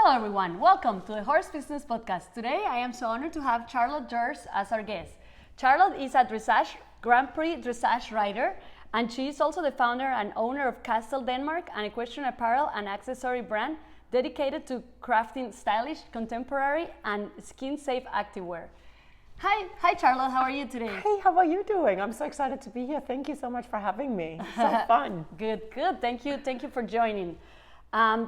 Hello everyone, welcome to the Horse Business Podcast. Today I am so honored to have Charlotte Jorst as our guest. Charlotte is a dressage, Grand Prix dressage rider, and she is also the founder and owner of Kastel Denmark, an equestrian apparel and accessory brand dedicated to crafting stylish, contemporary, and skin-safe activewear. Hi Charlotte, how are you today? Hey, how are you doing? I'm so excited to be here. Thank you so much for having me. It's so fun. Good. Thank you for joining.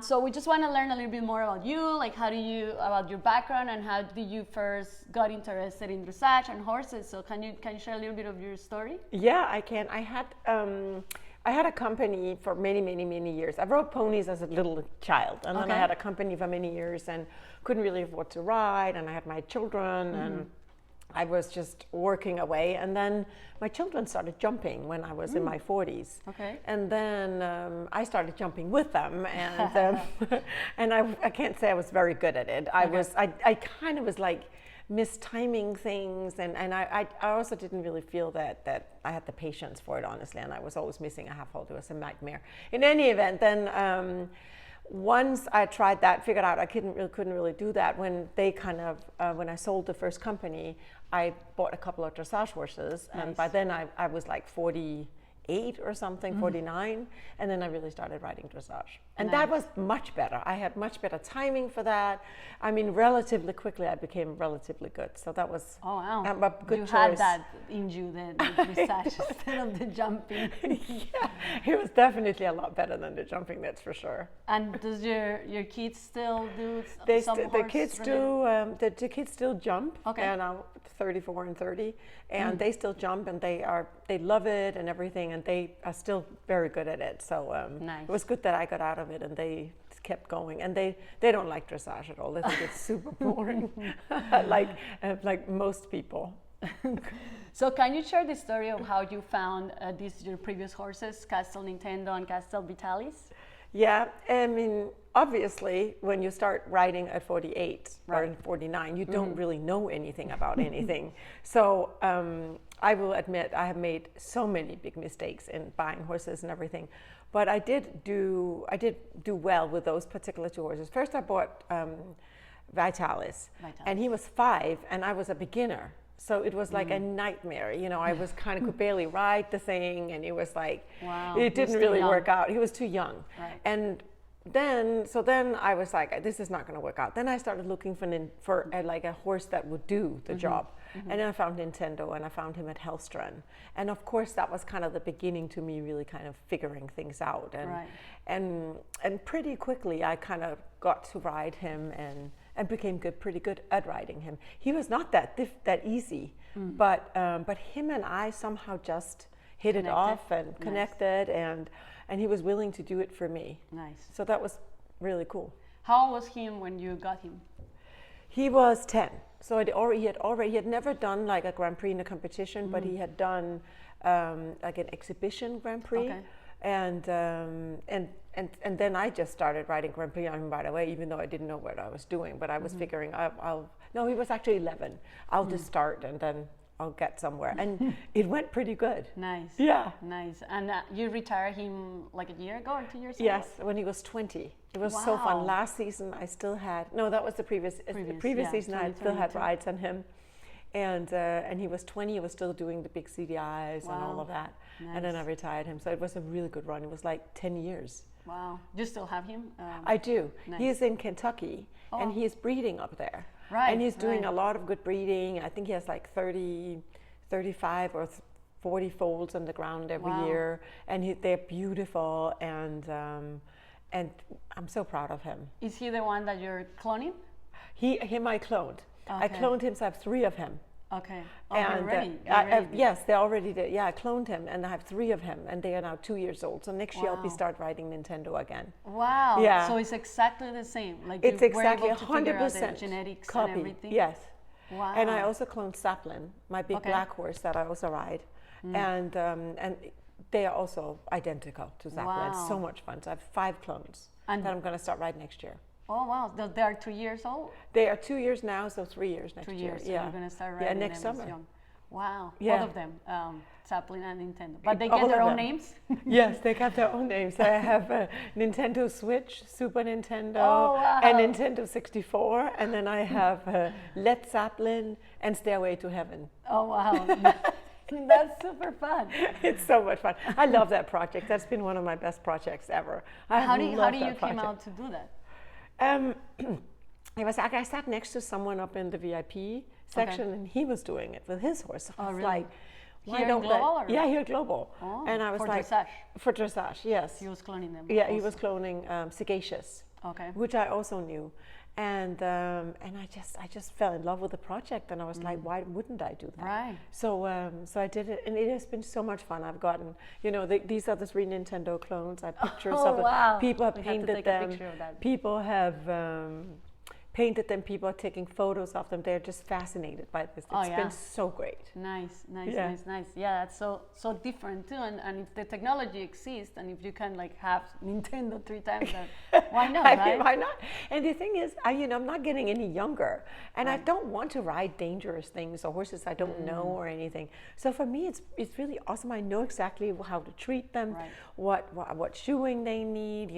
So we just want to learn a little bit more about you, like about your background and how did you first got interested in dressage and horses. So can you share a little bit of your story? Yeah, I can. I had a company for many years. I rode ponies as a little child, and then I had a company for many years and couldn't really afford to ride, and I had my children and I was just working away, and then my children started jumping when I was in my 40s. Okay. And then I started jumping with them, and and I can't say I was very good at it. I kind of was like mistiming things, and I also didn't really feel that I had the patience for it, honestly, and I was always missing a half hold. It was a nightmare. In any event, then once I tried that, figured out I couldn't really do that. When I sold the first company, I bought a couple of dressage horses, and by then I was like 48 or something, 49, and then I really started riding dressage. And that was much better. I had much better timing for that. I mean, relatively quickly I became relatively good. So that was a good choice. You had that in you, the dressage instead of the jumping. Yeah, it was definitely a lot better than the jumping, that's for sure. And does your kids still do the kids still jump. Okay. And now 34 and 30, and they still jump, and they love it and everything, and they are still very good at it. So it was good that I got out of it and they kept going, and they don't like dressage at all. They think it's super boring, like most people. So can you share the story of how you found your previous horses, Kastel Nintendo and Kastel Vitalis? Yeah, I mean, obviously, when you start riding at 48 or 49, you don't really know anything about anything. So I will admit I have made so many big mistakes in buying horses and everything, but I did do well with those particular two horses. First, I bought Vitalis, and he was 5, and I was a beginner. So it was like a nightmare, you know. I was could barely ride the thing, and it was like, it didn't really work out. He was too young. Right. And then I was like, this is not going to work out. Then I started looking for a horse that would do the job. And then I found Nintendo, and I found him at Hellstrand. And of course, that was kind of the beginning to me really kind of figuring things out. And pretty quickly, I kind of got to ride him and became pretty good at riding him. He was not that easy, but him and I somehow just hit it off and connected, and he was willing to do it for me. Nice. So that was really cool. How old was he when you got him? He was 10. So he had never done like a Grand Prix in a competition, but he had done like an exhibition Grand Prix. Okay. And then I just started riding Grand Prix on him right away, even though I didn't know what I was doing. But I was figuring, no, he was actually 11. I'll just start, and then I'll get somewhere. And it went pretty good. Nice. Yeah. Nice. And you retired him like a year ago or 2 years ago? Yes, when he was 20. It was so fun. Last season I still had, no, that was the previous season I still had rides on him. And he was 20, he was still doing the big CDIs and all of that. Nice. And then I retired him. So it was a really good run. It was like 10 years. Wow. Do you still have him? I do. Nice. He is in Kentucky, and he is breeding up there. Right. And he's doing a lot of good breeding. I think he has like 35 or 40 foals on the ground every year. And they're beautiful, and I'm so proud of him. Is he the one that you're cloning? Him I cloned. Okay. I cloned him, so I have 3 of him. Okay. And yes, they're already there. Yeah, I cloned him, and I have 3 of him, and they are now 2 years old. So next year I'll start riding Nintendo again. Wow. Yeah. So it's exactly the same. Like it's exactly 100% genetics copy. And everything. Yes. Wow. And I also cloned Saplin, my big black horse that I also ride, and they are also identical to Saplin. Wow. It's so much fun. So I have 5 clones that I'm going to start riding next year. Oh wow! They are 2 years old. They are 2 years now, so 3 years next 2 year. years. So you're going to start riding next them summer. young. Wow. Yeah. Both of them, Zeppelin and Nintendo. But they All get their of own them. names? Yes, they got their own names. I have a Nintendo Switch, Super Nintendo, Oh, wow. and Nintendo 64, and then I have Led Zeppelin and Stairway to Heaven. Oh, wow. That's super fun. It's so much fun. I love that project. That's been one of my best projects ever. How do you that came project. out to do that? It was like I sat next to someone up in the VIP section, and he was doing it with his horse. I was really? like, why Here in don't Global, or? Yeah, here at Global. Oh, and I was for like, dressage. for dressage, yes. He was cloning them. Yeah, he also. was cloning Sagacious, Okay. which I also knew, and I just fell in love with the project, and I was like, why wouldn't I do that? Right. So I did it, and it has been so much fun. I've gotten, these are the 3 Nintendo clones. I have pictures Oh, of them. wow. People have We have to painted take a them. picture of that. People have painted them. People are taking photos of them. They're just fascinated by this. It's been so great. Nice. Yeah. Nice. Yeah, that's so different too. And if the technology exists, and if you can like have Nintendo 3 times, that, why not? I Right? mean, why not? And the thing is, I'm not getting any younger, and I don't want to ride dangerous things or horses I don't know or anything. So for me, it's really awesome. I know exactly how to treat them, what shoeing they need,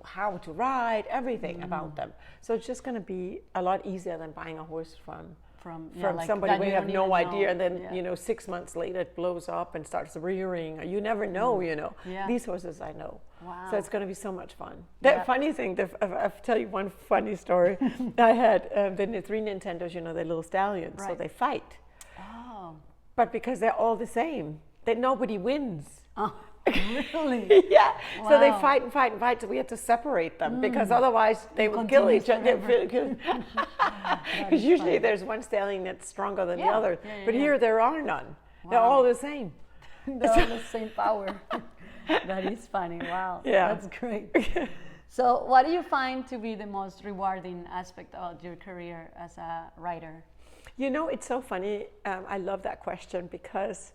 how to ride, everything about them. So it's just going to be a lot easier than buying a horse from like somebody that where you you have don't no even idea, know. and then 6 months later it blows up and starts rearing. You never know, Yeah. These horses I know. Wow. So it's going to be so much fun. The funny thing, I'll tell you one funny story. I had the 3 Nintendos, the little stallions, so Right. they fight. Oh. But because they're all the same, that nobody wins. Oh. Really? Yeah. So they Wow. fight and fight and fight. So we had to separate them because otherwise they would kill Continues each other. forever. Because usually there's one stallion that's stronger than the other. But here there are none. They're Wow. all the same. They're all the same power. That is funny. Wow. Yeah. That's great. So, what do you find to be the most rewarding aspect of your career as a writer? It's so funny. I love that question because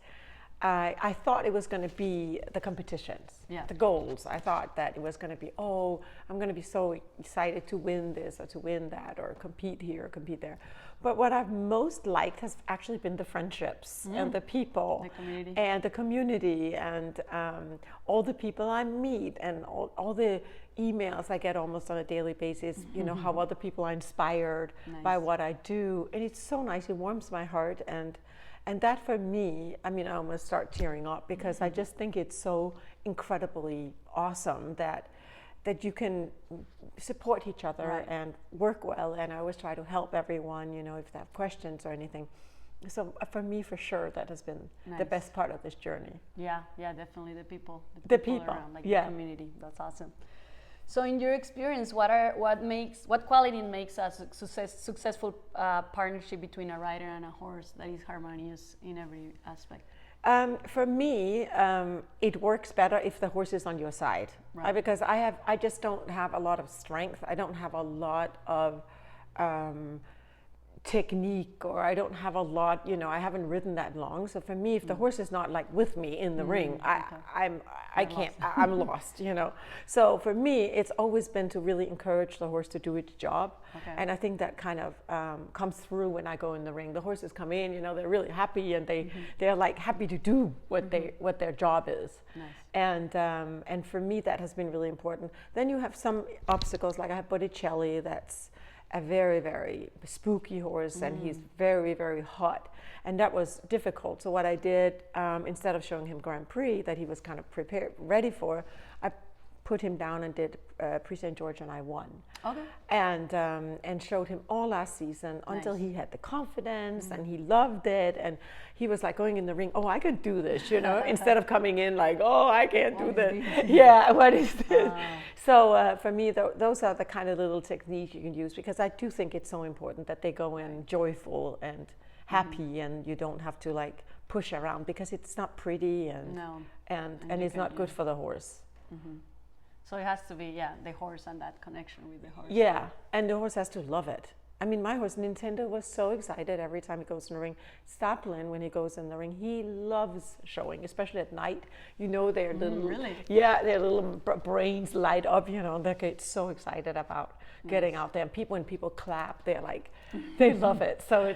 I thought it was going to be the competitions, the goals. I thought that it was going to be, I'm going to be so excited to win this or to win that or compete here or compete there. But what I've most liked has actually been the friendships and the people, the community and all the people I meet and all the emails I get almost on a daily basis, how other people are inspired by what I do. And it's so nice. It warms my heart. And that for me, I almost start tearing up because I just think it's so incredibly awesome that you can support each other and work well. And I always try to help everyone, if they have questions or anything. So for me, for sure, that has been the best part of this journey. Yeah, definitely the people. The people, around, like the community. That's awesome. So, in your experience, what quality makes a successful partnership between a rider and a horse that is harmonious in every aspect? For me, it works better if the horse is on your side, because I just don't have a lot of strength. I don't have a lot of technique, or I don't have a lot, I haven't ridden that long. So for me, if the horse is not like with me in the ring, I'm lost, So for me, it's always been to really encourage the horse to do its job. And I think that kind of comes through when I go in the ring. The horses come in, they're really happy and they're like happy to do what their job is. Nice. And for me, that has been really important. Then you have some obstacles, like I have Botticelli, that's a very, very spooky horse, and he's very, very hot. And that was difficult. So what I did, instead of showing him Grand Prix that he was kind of prepared, ready for, I put him down and did Prix St. George, and I won. Okay. And showed him all last season until he had the confidence and he loved it, and he was like going in the ring, I can do this, instead of coming in like, I can't do this. Yeah, what is this? So for me, those are the kind of little techniques you can use, because I do think it's so important that they go in joyful and happy, and you don't have to like push around, because it's not pretty and it's not good for the horse. So it has to be, the horse and that connection with the horse. Yeah, and the horse has to love it. I mean, my horse, Nintendo, was so excited every time he goes in the ring. Staplin, when he goes in the ring, he loves showing, especially at night. Their little, their little brains light up, they get so excited about getting out there. And when people clap, they're like, they love it. So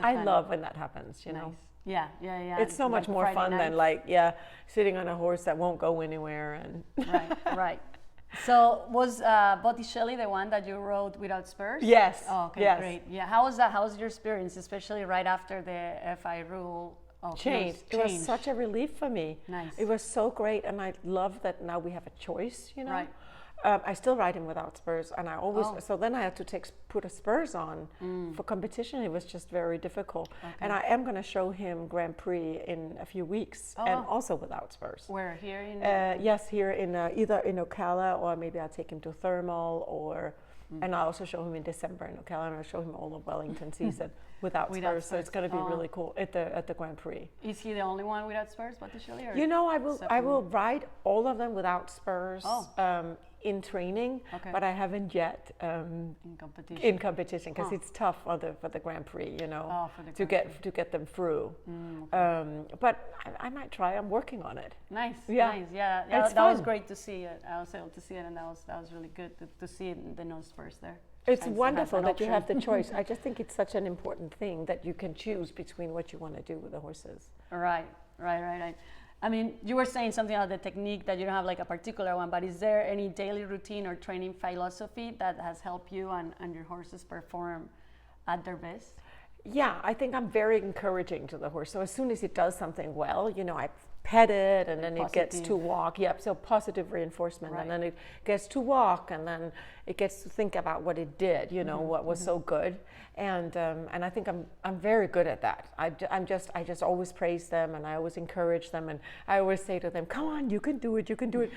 I love when that happens, you know. Yeah, yeah, yeah. It's so much more Friday fun than nights. sitting on a horse that won't go anywhere and Right. So was Botticelli the one that you rode without spurs? Yes. Oh, okay, yes. great. Yeah. How was that? How was your experience, especially right after the FI rule changed? It was such a relief for me. Nice. It was so great, and I love that now we have a choice. You know. Right. I still ride him without spurs, and I always so then I had to put a spurs on for competition. It was just very difficult, and I am going to show him Grand Prix in a few weeks, and also without spurs. Where, here in? Yes, here in either in Ocala, or maybe I'll take him to Thermal, or and I'll also show him in December in Ocala, and I'll show him all of Wellington season without spurs. So it's going to be really cool at the Grand Prix. Is he the only one without spurs, Botticelli? Or you know, I will ride all of them without spurs. In training, but I haven't yet in competition because it's tough for the Grand Prix, you know, to get them through. But I might try. I'm working on it. Nice. Yeah, that was great to see it. I was able to see it, and that was really good to see the no spurs there. It's wonderful that you have the choice. I just think it's such an important thing that you can choose between what you want to do with the horses. Right. I mean, you were saying something about the technique that you don't have like a particular one, but is there any daily routine or training philosophy that has helped you and your horses perform at their best? Yeah, I think I'm very encouraging to the horse. So as soon as it does something well, you know, I pet it and then it gets to walk. Yep, so positive reinforcement. And then it gets to walk and then it gets to think about what it did, you know, what was so good. And I think I'm very good at that. I just always praise them and I always encourage them and I always say to them, come on, you can do it.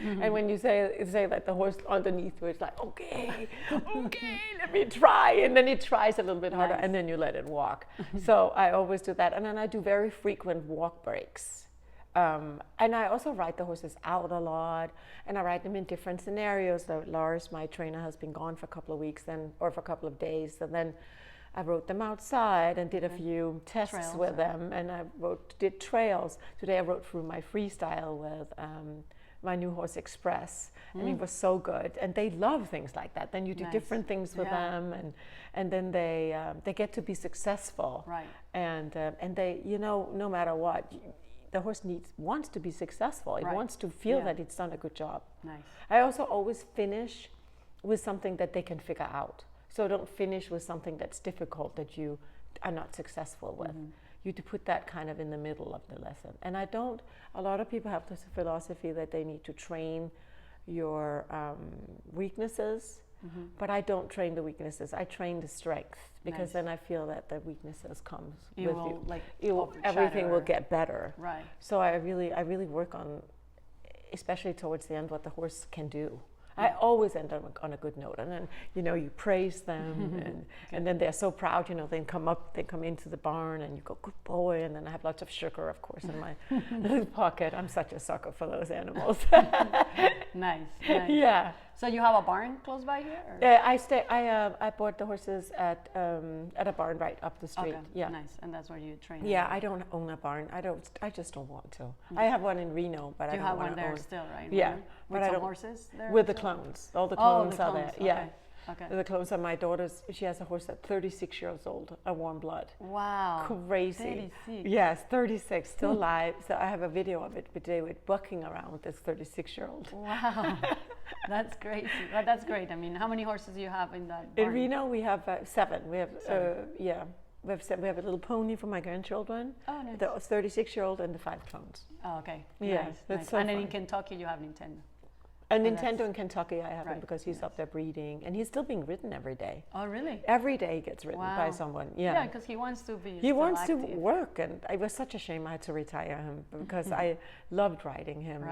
And when you say that, the horse underneath you is like, okay, let me try. And then it tries a little bit harder and then you let it walk. So I always do that. And then I do very frequent walk breaks. And I also ride the horses out a lot, and I ride them in different scenarios. So Lars, my trainer, has been gone for a couple of weeks or for a couple of days, and then I rode them outside and did a few tests with them, and I did trails. Today I rode through my freestyle with my new horse Express, and it was so good. And they love things like that. Then you do different things with them, and then they get to be successful. Right. And they, you know, no matter what. The horse wants to be successful. It wants to feel that it's done a good job. Nice. I also always finish with something that they can figure out. So don't finish with something that's difficult that you are not successful with. You to put that kind of in the middle of the lesson. And a lot of people have this philosophy that they need to train your weaknesses, but I don't train the weaknesses. I train the strength because then I feel that the weaknesses comes with you. Like everything will get better. Right. So I really work on, especially towards the end, what the horse can do. I always end on a good note, and then you praise them, and then they're so proud. They come into the barn, and you go, good boy, and then I have lots of sugar, of course, in my little pocket. I'm such a sucker for those animals. Nice. Yeah. So you have a barn close by here? I bought the horses at a barn right up the street. Okay. Yeah. Nice, and that's where you train. Yeah, I don't own a barn. I just don't want to. I have one in Reno, but I don't want to own. You have one there still, right? Yeah. With some horses there? With the clones. All the clones are there. Okay. Yeah. Okay. The clones are my daughter's. She has a horse at 36 years old, a warm blood. Wow. Crazy. 36. Yes, 36, still alive. So I have a video of it today with bucking around with this 36-year-old. Wow. That's crazy. Well, that's great. I mean, how many horses do you have in that barn? In Reno, we have 7. We have, we have a little pony for my grandchildren. Oh, nice. The 36-year-old and the 5 clones. Oh, okay. Yeah, nice. that's so and then fun. in Kentucky, you have Nintendo. And Nintendo in Kentucky, I have him because he's up there breeding, and he's still being ridden every day. Oh, really? Every day he gets ridden by someone. Yeah, because he wants to be. He wants active. to work, and it was such a shame I had to retire him because I loved riding him,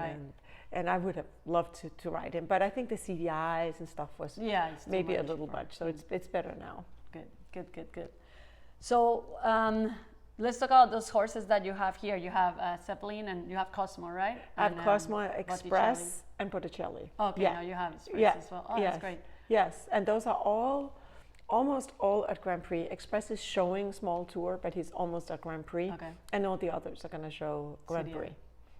and I would have loved to ride him. But I think the CDIs and stuff was maybe a little much, so it's better now. Good. So let's talk about those horses that you have here. You have Zeppelin and you have Cosmo, right? I have Cosmo, Express, and Botticelli. Okay, now you have Express as well. Oh, that's great. Yes, and those are almost all at Grand Prix. Express is showing small tour, but he's almost at Grand Prix. Okay. And all the others are going to show Grand Prix.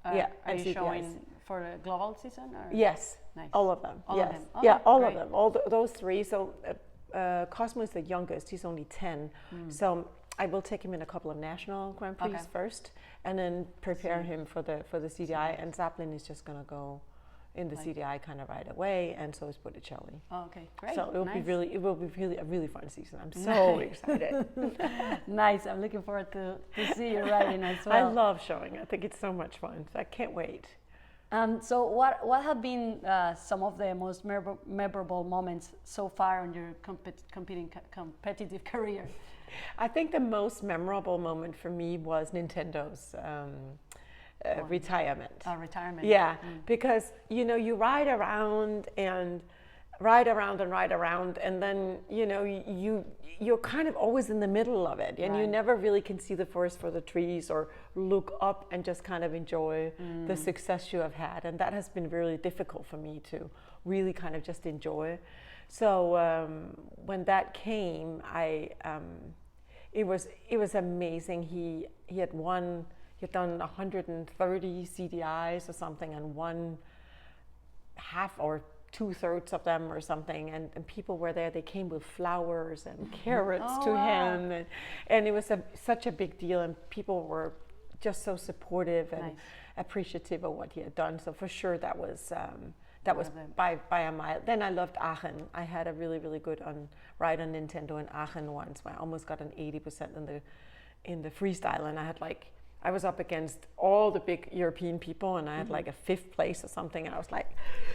Are you showing for the global season? Or? Yes, nice. all of them. All of them. Oh, yeah, all great. of them. Those 3. So Cosmo is the youngest. He's only 10. So I will take him in a couple of national Grand Prix Okay. first, and then prepare him for the CDI. And Zeppelin is just gonna go in the CDI kind of right away, and so is Botticelli. Oh, okay, great. So it will nice. it will be really a really fun season. I'm so excited. Nice. I'm looking forward to see you riding as I well. love showing. I think it's so much fun. So I can't wait. So what have been some of the most memorable moments so far on your competitive career? I think the most memorable moment for me was Nintendo's retirement. Retirement. Yeah, because you ride around and ride around and ride around, and then you're kind of always in the middle of it, and you never really can see the forest for the trees or look up and just kind of enjoy the success you have had, and that has been really difficult for me to really kind of just enjoy. So when that came, it was amazing. He had won. He had done 130 CDIs or something, and won half or 2/3 of them or something, and people were there. They came with flowers and carrots to him, and it was such a big deal, and people were just so supportive and appreciative of what he had done. So for sure that was by a mile. Then I loved Aachen. I had a really good ride on Nintendo in Aachen once, where I almost got an 80% in the freestyle, and I was up against all the big European people, and I had like a 5th place or something, and I was like,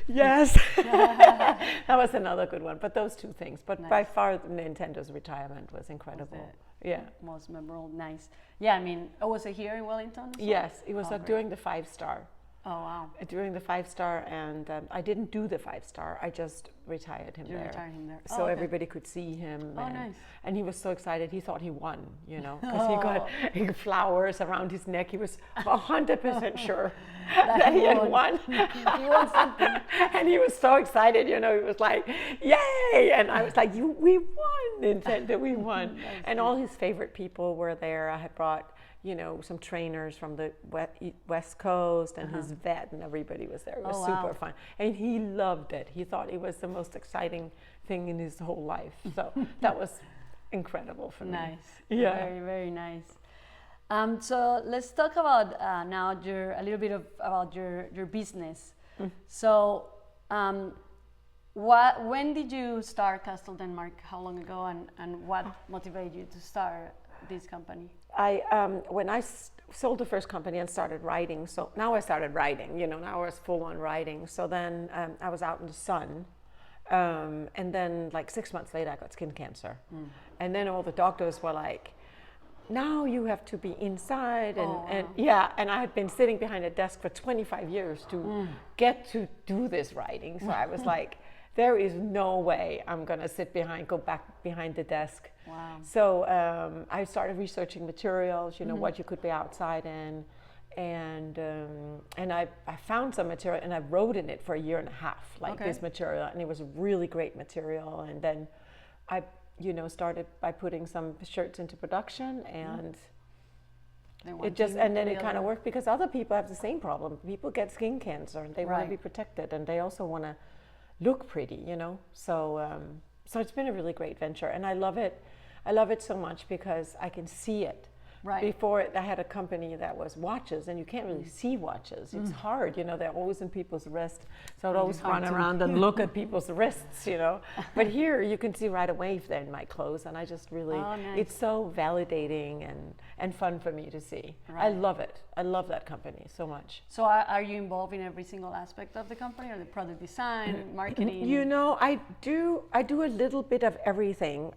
yes. That was another good one. But those two things. But by far, Nintendo's retirement was incredible. Most memorable. Nice. Yeah, I mean, was it here in Wellington? Yes, it was during the 5-star. Oh, wow. During the 5-star, and I didn't do the 5-star. I just retired him there. Retired him there. So everybody could see him. Oh, nice. And he was so excited. He thought he won, because he got flowers around his neck. He was 100% sure that he had won. He won something. And he was so excited, He was like, yay! And I was like, we won, Nintendo, we won. And all his favorite people were there. I had brought some trainers from the West Coast, and his vet, and everybody was there. It was super fun. And he loved it. He thought it was the most exciting thing in his whole life. So that was incredible for me. Nice. Yeah. Very, very nice. So let's talk about now a little bit about your business. So when did you start Kastel Denmark? How long ago, and what motivated you to start this company? When I sold the first company and started writing, so now I started writing, now I was full on writing. So then I was out in the sun, and then like 6 months later I got skin cancer. And then all the doctors were like, now you have to be inside, and I had been sitting behind a desk for 25 years to get to do this writing. So I was like, there is no way I'm gonna go back behind the desk. Wow. So I started researching materials, what you could be outside in, and I found some material, and I wrote in it for 1.5 years, this material, and it was really great material. And then I, started by putting some shirts into production, and it kind of worked, because other people have the same problem. People get skin cancer, and they want to be protected, and they also want to look pretty, so it's been a really great venture, and I love it. I love it so much because I can see it. Before it, I had a company that was watches, and you can't really see watches. It's hard, they're always in people's wrists, so I'd always run around and look at people's wrists, But here you can see right away if they're in my clothes, and I just really, it's so validating and fun for me to see. I love it. I love that company so much. So are you involved in every single aspect of the company, or the product design, marketing? I do a little bit of everything.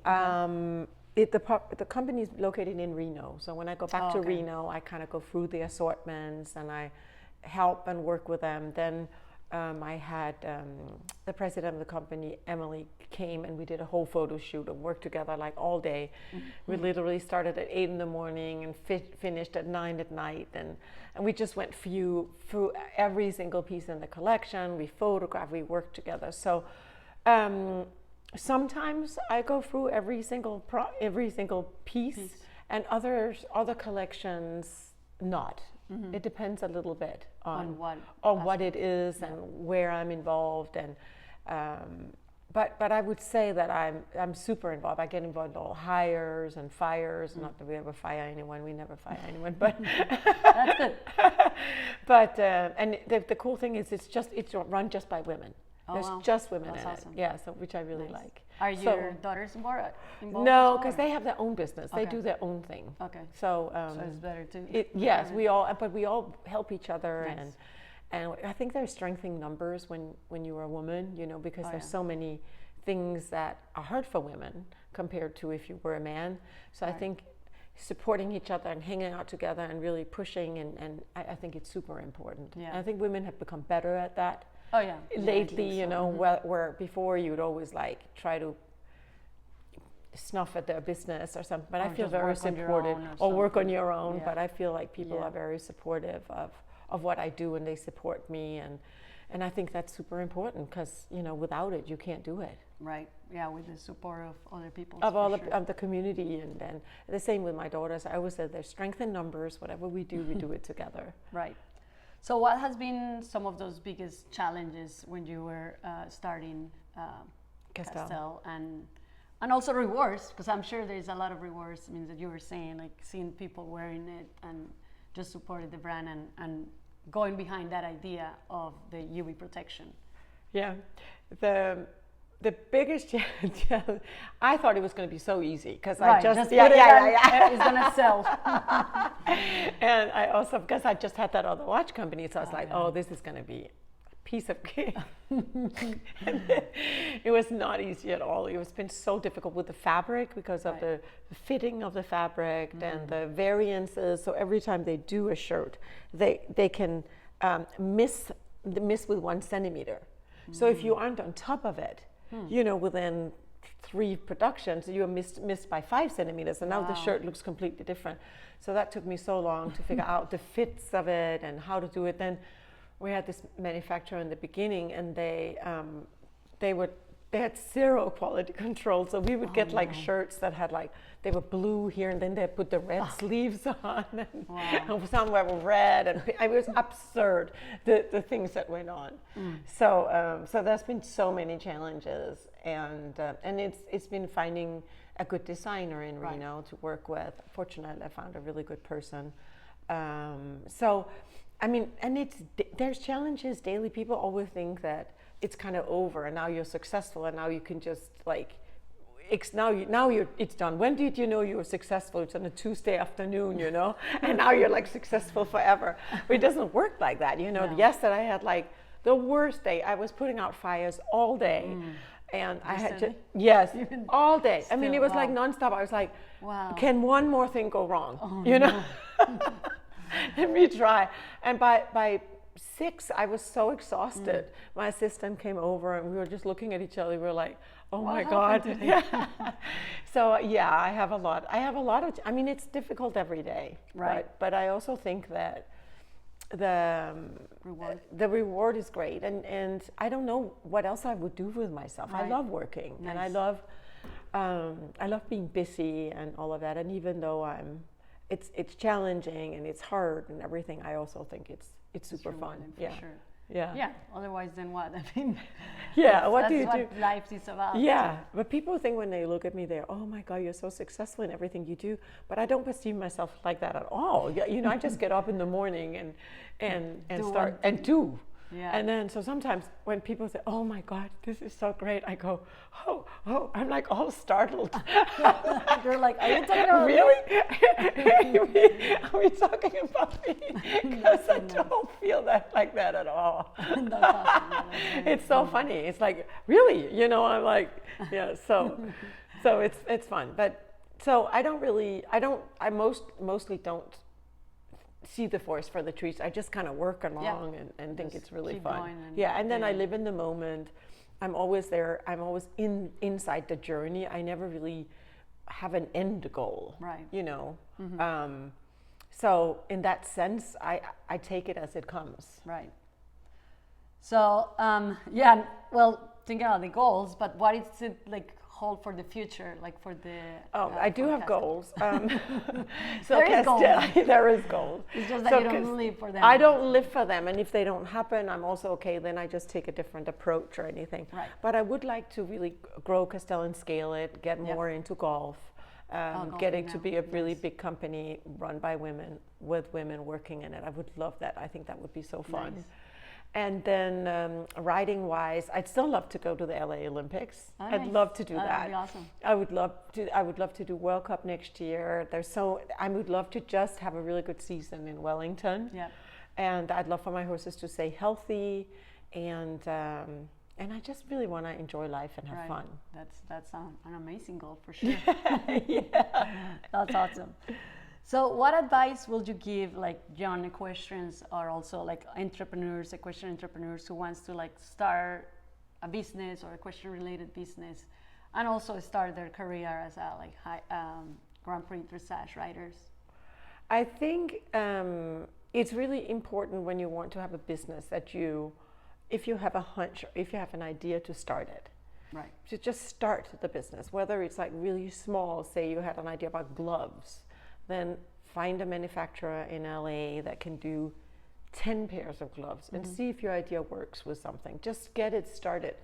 The company is located in Reno, so when I go back to Reno, I kind of go through the assortments, and I help and work with them. Then I had the president of the company, Emily, came, and we did a whole photo shoot and worked together like all day. We literally started at 8 in the morning and finished at 9 at night, and we just went through every single piece in the collection. We photographed, we worked together. So sometimes I go through every single piece, and other collections not. It depends a little bit on what it is and where I'm involved, and but I would say that I'm super involved. I get involved in all hires and fires. Not that we ever fire anyone. We never fire anyone. But that's good. But and the cool thing is it's run just by women. Oh, There's wow. just women That's in awesome. it. Yeah, so which I really like. Are your daughters involved? No, because they have their own business. They do their own thing. Okay. So it's better too. Yes, we all help each other. Nice. And I think there's strength in numbers when you're a woman, because there's so many things that are hard for women compared to if you were a man. So I think supporting each other and hanging out together and really pushing, and I think it's super important. Yeah. And I think women have become better at that. Oh yeah. Lately, where before you'd always try to snuff at their business or something, but I feel very supported, or work on your own. Yeah. But I feel like people are very supportive of what I do, and they support me, and I think that's super important because without it you can't do it. Right. Yeah, with the support of other people. Of the community, and the same with my daughters. I always said there's strength in numbers. Whatever we do it together. Right. So what has been some of those biggest challenges when you were starting Kastel, and also rewards? Because I'm sure there's a lot of rewards. I mean, that you were saying, like seeing people wearing it and just supported the brand and going behind that idea of the UV protection. Yeah, the biggest challenge, I thought it was going to be so easy because I just it's going to sell. And I also, because I just had that other watch company, so I was oh, this is going to be a piece of cake. It was not easy at all. It's been so difficult with the fabric because of the fitting of the fabric and the variances. So every time they do a shirt, they can miss with 1 centimeter. So if you aren't on top of it, within 3 productions, you are missed by 5 centimeters, and now the shirt looks completely different. So that took me so long to figure out the fits of it and how to do it. Then we had this manufacturer in the beginning, and they had 0 quality control. So we would get shirts that had they were blue here, and then they put the red sleeves on, and some were red, and it was absurd the things that went on. So there's been so many challenges, and it's been finding a good designer in Reno to work with. Fortunately, I found a really good person. So I mean, and there's challenges daily. People always think that it's kind of over, and now you're successful, and now you can just it's done. When did you know you were successful? It's on a Tuesday afternoon, and now you're successful forever. But it doesn't work like that, No. Yesterday I had the worst day. I was putting out fires all day, and I had to all day. I mean, it was nonstop. I was like, can one more thing go wrong? No. Let me try. And by 6, I was so exhausted. My assistant came over, and we were just looking at each other. We were like, oh my God. So I have a lot. I mean, it's difficult every day. Right. But I also think that the reward is great. And I don't know what else I would do with myself. Right. I love working. Nice. And I love being busy and all of that. And even though it's challenging and it's hard and everything, I also think it's super fun. For sure. Yeah. Otherwise, then what? I mean, what do you do? That's what life is about. Yeah. But people think when they look at me, they're, oh my God, you're so successful in everything you do. But I don't perceive myself like that at all. I just get up in the morning and start and do. Yeah. And then so sometimes when people say, oh my God, this is so great, I go, oh, I'm all startled. You're like, are you talking about really? Are we talking about me? Because I don't feel like that at all. That's awesome. It's so funny. It's really? I'm like, so it's fun. But so I mostly don't see the forest for the trees. I just kind of work along and think it's really fun. And then I live in the moment. I'm always there. I'm always inside the journey. I never really have an end goal. Right. So in that sense, I take it as it comes. Right. So well, thinking about the goals, but what is it hold for the future, like for the? I do have goals. So There is goals. There is goals. It's just that you don't live for them. I don't live for them, and if they don't happen, I'm also okay. Then I just take a different approach or anything. Right. But I would like to really grow Kastel and scale it, get more into golf. Getting to be a really big company run by women, with women working in it. I would love that. I think that would be so fun. Nice. And then riding wise, I'd still love to go to the LA Olympics. Oh, I'd nice. love to do that. That'd be awesome. I would love to do World Cup next year. I would love to just have a really good season in Wellington. Yeah. And I'd love for my horses to stay healthy, and I just really want to enjoy life and have fun. That's an amazing goal for sure. Yeah. That's awesome. So what advice would you give like young equestrians or also like entrepreneurs, equestrian entrepreneurs who wants to like start a business or equestrian related business and also start their career as a like Grand Prix dressage riders? I think it's really important when you want to have a business that if you have a hunch, or if you have an idea to start it, right? To just start the business, whether it's like really small, say you had an idea about gloves, then find a manufacturer in LA that can do 10 pairs of gloves and see if your idea works with something. Just get it started,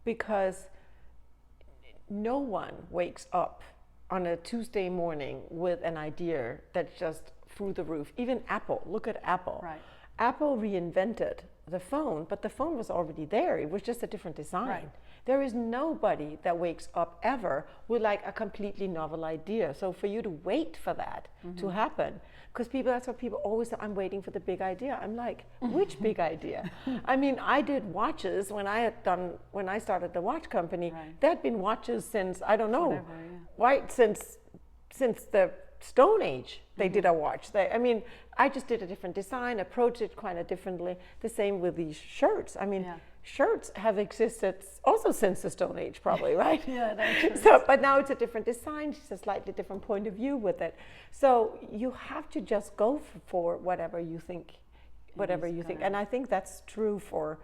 because no one wakes up on a Tuesday morning with an idea that's just through the roof. Even Apple, look at Apple. Right. Apple reinvented the phone, but the phone was already there. It was just a different design. Right. There is nobody that wakes up ever with like a completely novel idea. So for you to wait for that to happen, because that's what people always say, I'm waiting for the big idea. I'm like, which big idea? I mean, I did watches when I started the watch company. Right. There had been watches since, I don't know, Forever, yeah. right, since the Stone Age, they did a watch. I just did a different design, approached it kind of differently. The same with these shirts. I mean, shirts have existed also since the Stone Age, probably, right? Yeah, that's true. So, but now it's a different design, it's a slightly different point of view with it. So you have to just go for whatever you think, And I think that's true for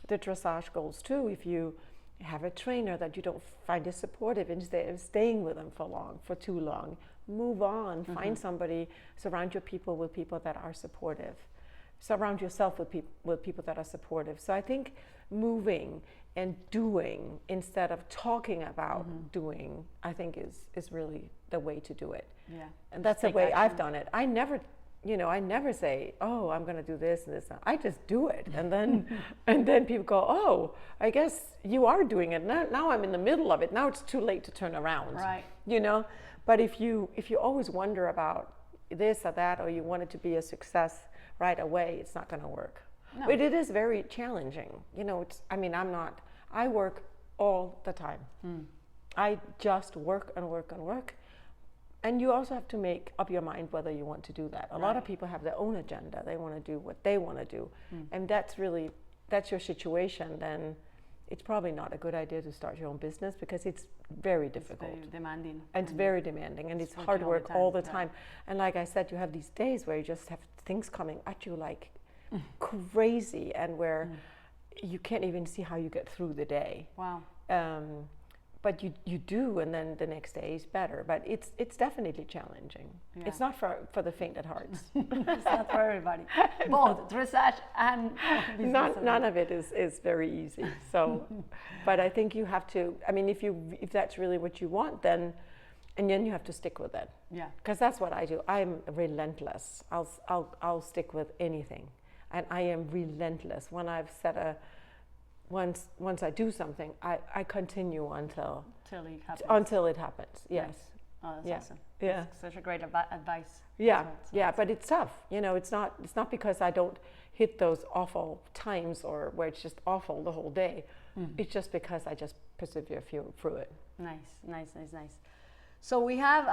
the dressage goals too. If you have a trainer that you don't find is supportive instead of staying with them for too long, move on, find somebody, surround your people with people that are supportive. Surround yourself with people that are supportive. So I think moving and doing instead of talking about doing, I think is really the way to do it. Yeah. And that's the way I've done it. I never say, oh, I'm going to do this and this. I just do it. And then people go, oh, I guess you are doing it. Now I'm in the middle of it. Now it's too late to turn around. Right. But if you always wonder about this or that, or you want it to be a success right away, it's not going to work. No. But it is very challenging. I work all the time. I just work and work and work. And you also have to make up your mind whether you want to do that. A lot of people have their own agenda. They want to do what they want to do. And that's your situation, then it's probably not a good idea to start your own business, because it's very difficult. It's very demanding. And it's very demanding, and it's hard work all the time. And like I said, you have these days where you just have things coming at you like crazy, and where you can't even see how you get through the day. Wow. But you do, and then the next day is better. But it's definitely challenging. Yeah. It's not for the faint at heart. It's not for everybody. Both dressage and business. None of it is very easy. So, but I think you have to. I mean, if that's really what you want, then you have to stick with it. Yeah. Because that's what I do. I'm relentless. I'll stick with anything, and I am relentless. When I've set once I do something, I continue until it happens. Yes. Nice. Oh, that's awesome. Yeah. That's such a great advice. Yeah. But it's tough. It's not because I don't hit those awful times or where it's just awful the whole day. It's just because I just persevere through it. Nice. So we have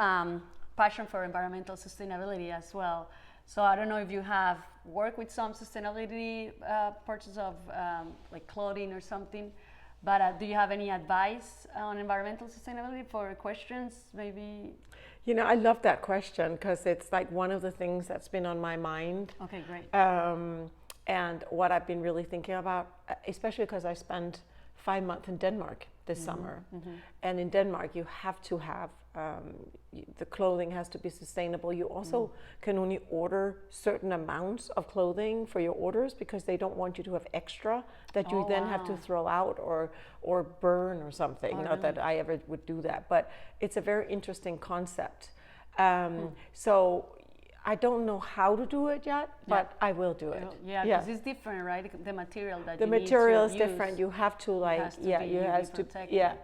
passion for environmental sustainability as well. So I don't know if you have worked with some sustainability purchase of like clothing or something, but do you have any advice on environmental sustainability for equestrians, maybe? I love that question, because it's like one of the things that's been on my mind. Okay, great. And what I've been really thinking about, especially because I spent 5 months in Denmark this summer. And in Denmark, you have to have the clothing has to be sustainable. You also can only order certain amounts of clothing for your orders because they don't want you to have extra that you then have to throw out or burn or something. Not that I ever would do that, but it's a very interesting concept. So I don't know how to do it yet, but I will do it. Yeah, because it's different, right? The material that the you material need is to different. use, You have to like, you have to, protected.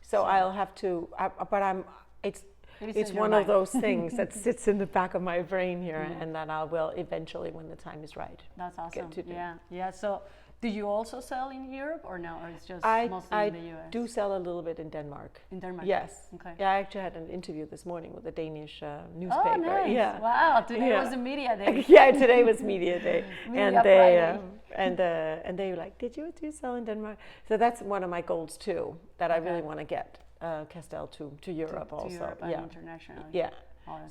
So I'll have to, but it's one of those things that sits in the back of my brain here, and that I will eventually, when the time is right. That's awesome. Get to do. Yeah. So, do you also sell in Europe or no? Or it's just mostly in the US? I do sell a little bit in Denmark. In Denmark? Yes. Okay. Yeah, I actually had an interview this morning with a Danish newspaper. Oh, nice. Yeah. Wow. Today was a media day. Yeah, today was media day. Media Friday. Friday. And they were like, do you sell in Denmark? So that's one of my goals too, that I really want to get Kastel to Europe also. Europe and internationally. Yeah.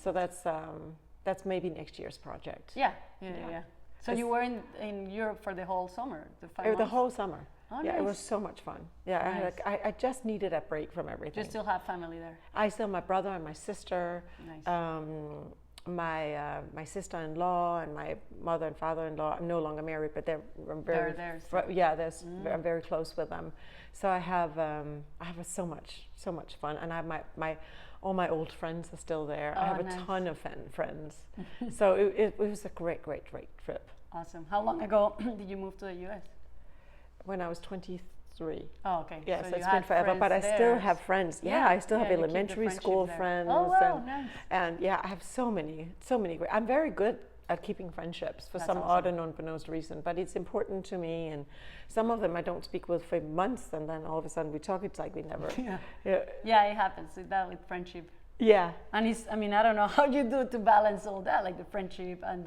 So that's maybe next year's project. Yeah. So you were in Europe for the whole summer, the 5 months? The whole summer. Oh, yeah, nice. it was so much fun. Yeah, Nice. I just needed a break from everything. Do you still have family there? I still have my brother and my sister. Nice. My sister-in-law and my mother and father-in-law. I'm no longer married, but they're very I'm very close with them. So I have so much fun, and I have all my old friends are still there. I have a ton of friends. So it was a great trip. Awesome. How long ago did you move to the US? When I was 23. Oh, okay. Yeah, so it's been forever, but I still have friends. Yeah, I still have elementary school friends. Oh, wow, nice. And yeah, I have so many great. I'm very good at keeping friendships for some odd and unbeknownst reason, but it's important to me. And some of them I don't speak with for months, and then all of a sudden we talk. It's like we never. Yeah, it happens with friendship. Yeah. And I don't know how you do to balance all that, like the friendship and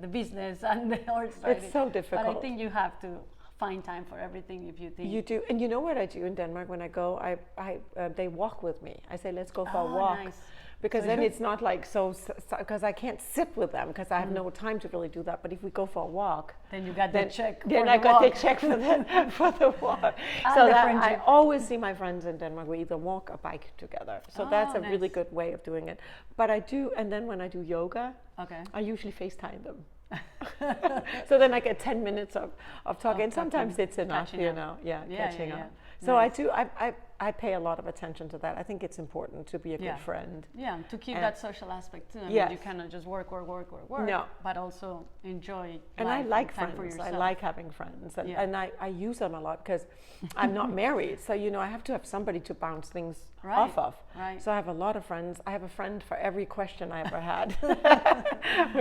the business and the horse riding. It's so difficult. But I think you have to find time for everything if you think. You do. And you know what I do in Denmark when I go? They walk with me. I say, let's go for a walk. Nice. Because then it's not like because I can't sit with them because I have no time to really do that. But if we go for a walk, then you got the check. Then I got the check for the walk. So that I always see my friends in Denmark. We either walk or bike together. So that's a really good way of doing it. But I do, and then when I do yoga, I usually FaceTime them. So then I get 10 minutes of talking. And sometimes it's enough, catching up. So nice. I pay a lot of attention to that. I think it's important to be a good friend. Yeah, to keep that social aspect too. I mean, you cannot just work, no. but also enjoy and life I like and time friends. for yourself. I like having friends. And I use them a lot because I'm not married. So, I have to have somebody to bounce things off of. Right. So I have a lot of friends. I have a friend for every question I ever had.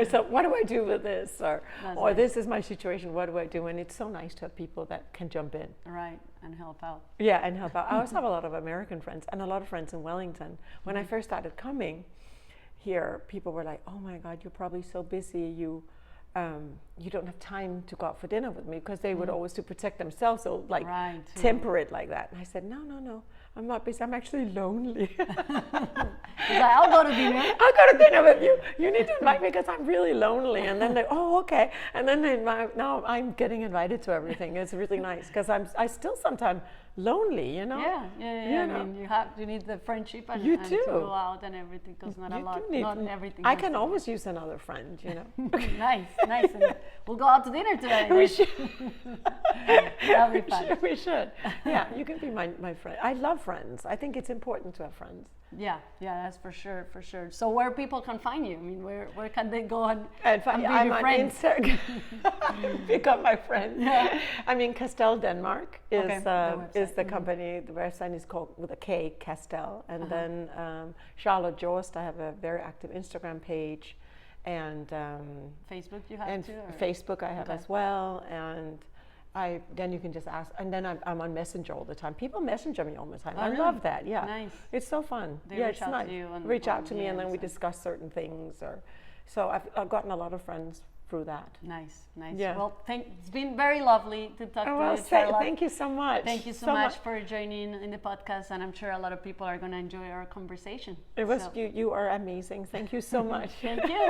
So what do I do with this? Or nice. This is my situation. What do I do? And it's so nice to have people that can jump in. Right. And help out. Yeah, and help out. I also have a lot of American friends and a lot of friends in Wellington. When I first started coming here, people were like, "Oh my God, you're probably so busy. You don't have time to go out for dinner with me," because they would always to protect themselves, so like temper it like that. And I said, no, I'm not busy. I'm actually lonely. He's like, I'll go to dinner. I'll go to dinner with you. You need to invite me because I'm really lonely. And then they, okay. And then now I'm getting invited to everything. It's really nice because I still sometimes lonely, Yeah. I mean, you need the friendship and to go out and everything because not everything. I can always use another friend, Nice. And we'll go out to dinner today. We should. That'll be fun. We should. Yeah, you can be my friend. I love friends. I think it's important to have friends. Yeah, that's for sure. So where people can find you? I mean, where can they go and be I'm your on friend? Instagram. Become my friend. Yeah. I mean, Kastel Denmark is the company. The website is called with a K, Kastel. And then Charlotte Jorst, I have a very active Instagram page. And Facebook you have and too? Facebook I have as well. And then you can just ask, and then I'm on Messenger all the time. People messenger me all the time. I love that. Yeah, nice. It's so fun. It's nice. Reach out to me, and then we discuss certain things. So I've gotten a lot of friends through that. Nice. Yeah. Well, it's been very lovely to talk to you, Charlotte. Thank you so much. Thank you so much for joining in the podcast, and I'm sure a lot of people are going to enjoy our conversation. You are amazing. Thank you so much. Thank you.